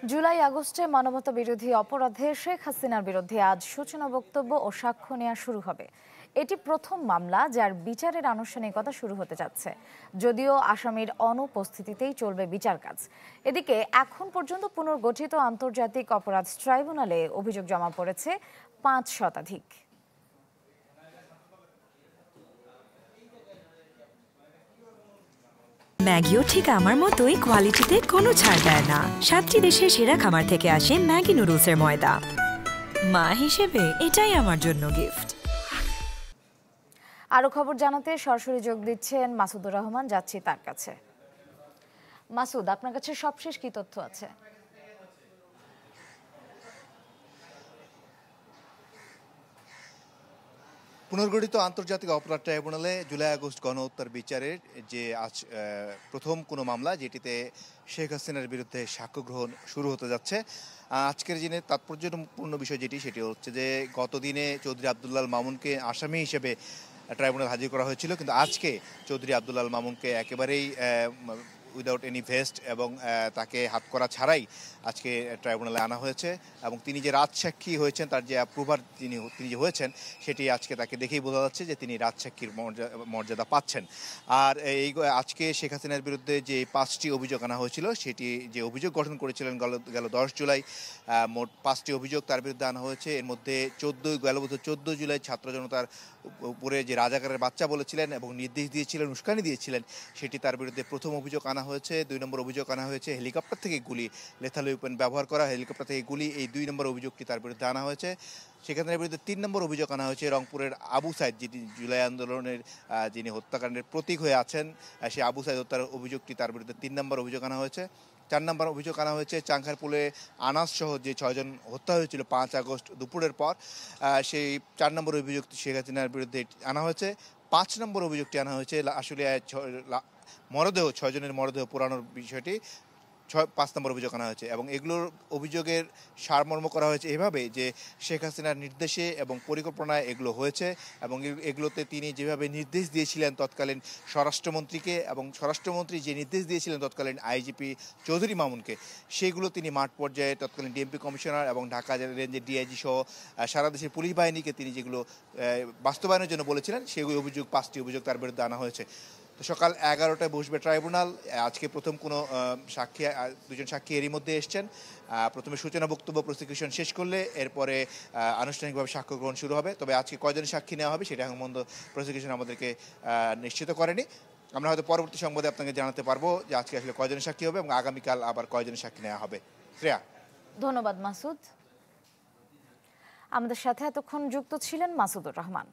জুলাই আগস্টে মানবতাবিরোধী অপরাধে শেখ হাসিনার বিরুদ্ধে আজ সূচনা বক্তব্য ও সাক্ষ্য নেওয়া শুরু হবে। এটি প্রথম মামলা যার বিচারের আনুষ্ঠানিকতা শুরু হতে যাচ্ছে, যদিও আসামির অনুপস্থিতিতেই চলবে বিচার কাজ। এদিকে এখন পর্যন্ত পুনর্গঠিত আন্তর্জাতিক অপরাধ ট্রাইব্যুনালে অভিযোগ জমা পড়েছে ৫ শতাধিক। ম্যাগিও ঠিক আমার মতোই কোয়ালিটিতে কোনো ছাড় দেয় না। 7টি দেশের সেরা খামার থেকে আসে ম্যাগি নুডলসের ময়দা। মা হিসেবে এটাই আমার জন্য গিফট। আরো খবর জানাতে সরাসরি যোগ দিচ্ছেন মাসুদুর রহমান, যাচ্ছি তার কাছে। মাসুদ, আপনার কাছে সবশেষ কি তথ্য আছে? পুনর্গঠিত আন্তর্জাতিক অপরাধ ট্রাইব্যুনালে জুলাই আগস্ট গণ হত্যার বিচারের যে আজ প্রথম কোনো মামলা, যেটিতে শেখ হাসিনার বিরুদ্ধে সাক্ষ্য গ্রহণ শুরু হতে যাচ্ছে। আজকের দিনে তাৎপর্যপূর্ণ বিষয় সেটি হচ্ছে যে গতদিনে চৌধুরী আবদুল্লাহ আল মামুনকে আসামি হিসেবে ট্রাইব্যুনাল হাজির করা হয়েছিল, কিন্তু আজকে চৌধুরী আবদুল্লাহ আল মামুনকে একেবারেই উইদাউট এনি ভেস্ট এবং তাকে হাত করা ছাড়াই আজকে ট্রাইব্যুনালে আনা হয়েছে এবং তিনি যে রাজসাক্ষী হয়েছেন, তার যে অ্যাপ্রুভার তিনি যে হয়েছেন, সেটি আজকে তাকে দেখেই বোঝা যাচ্ছে যে তিনি রাজসাক্ষীর মর্যাদা পাচ্ছেন। আর এই আজকে শেখ হাসিনার বিরুদ্ধে যে 5টি অভিযোগ আনা হয়েছিল, সেটি যে অভিযোগ গঠন করেছিলেন গেল 10 জুলাই, মোট 5টি অভিযোগ তার বিরুদ্ধে আনা হয়েছে। এর মধ্যে 14 জুলাই ছাত্র জনতার উপরে যে রাজাকারের বাচ্চা বলেছিলেন এবং নির্দেশ দিয়েছিলেন, উস্কানি দিয়েছিলেন, সেটি তার বিরুদ্ধে প্রথম অভিযোগ আনা হয়েছে। 2 নম্বর অভিযোগ আনা হয়েছে হেলিকপ্টার থেকে গুলি, লেথাল ওয়েপন ব্যবহার করা, হেলিকপ্টার থেকে গুলি, এই 2 নম্বর অভিযোগটি তার বিরুদ্ধে আনা হয়েছে। সেখানে বিরুদ্ধে 3 নম্বর অভিযোগ আনা হয়েছে রংপুরের আবু সাইদ, যেটি জুলাই আন্দোলনের যিনি হত্যাকাণ্ডের প্রতীক হয়ে আছেন, সেই আবু সাইদ হত্যার অভিযোগটি তার বিরুদ্ধে 3 নম্বর অভিযোগ আনা হয়েছে। 4 নম্বর অভিযোগ আনা হয়েছে চাংখারপুলে আনাস সহ যে 6 জন হত্যা হয়েছিল 5 আগস্ট দুপুরের পর, সেই 4 নম্বর অভিযোগটি শেখ হাসিনার বিরুদ্ধে আনা হয়েছে। 5 নম্বর অভিযোগটি আনা হয়েছে আসলে মরদেহ 6 জনের মরদেহ পোড়ানোর বিষয়টি 5 নম্বর অভিযোগ আনা হয়েছে এবং এগুলোর অভিযোগের সারমর্ম করা হয়েছে এভাবে যে শেখ হাসিনার নির্দেশে এবং পরিকল্পনায় এগুলো হয়েছে এবং এগুলোতে তিনি যেভাবে নির্দেশ দিয়েছিলেন তৎকালীন স্বরাষ্ট্রমন্ত্রীকে এবং স্বরাষ্ট্রমন্ত্রী যে নির্দেশ দিয়েছিলেন তৎকালীন আইজিপি চৌধুরী মামুনকে, সেগুলো তিনি মাঠ পর্যায়ে তৎকালীন ডিএমপি কমিশনার এবং ঢাকা রেঞ্জের ডিআইজি সহ সারা দেশের পুলিশ বাহিনীকে তিনি যেগুলো বাস্তবায়নের জন্য বলেছিলেন, সেগুলো 5টি অভিযোগ তার বিরুদ্ধে আনা হয়েছে। তো সকাল 11টায় বসবে ট্রাইব্যুনাল। আজকে প্রথম কোনো সাক্ষী, 2 জন সাক্ষী এরই মধ্যে এসছেন। প্রথমে সূচনা বক্তব্য প্রসিকিউশন শেষ করলে এরপরে আনুষ্ঠানিকভাবে সাক্ষ্য গ্রহণ শুরু হবে। তবে আজকে কয়জন সাক্ষী নেওয়া হবে সেটা এখন পর্যন্ত প্রসিকিউশন আমাদেরকে নিশ্চিত করেনি। আমরা হয়তো পরবর্তী সংবাদে আপনাকে জানাতে পারবো যে আজকে আসলে কয়জন সাক্ষী হবে এবং আগামীকাল আবার কয়জন সাক্ষী নেওয়া হবে। শ্রেয়া, ধন্যবাদ মাসুদ। আমাদের সাথে এতক্ষণ যুক্ত ছিলেন মাসুদুর রহমান।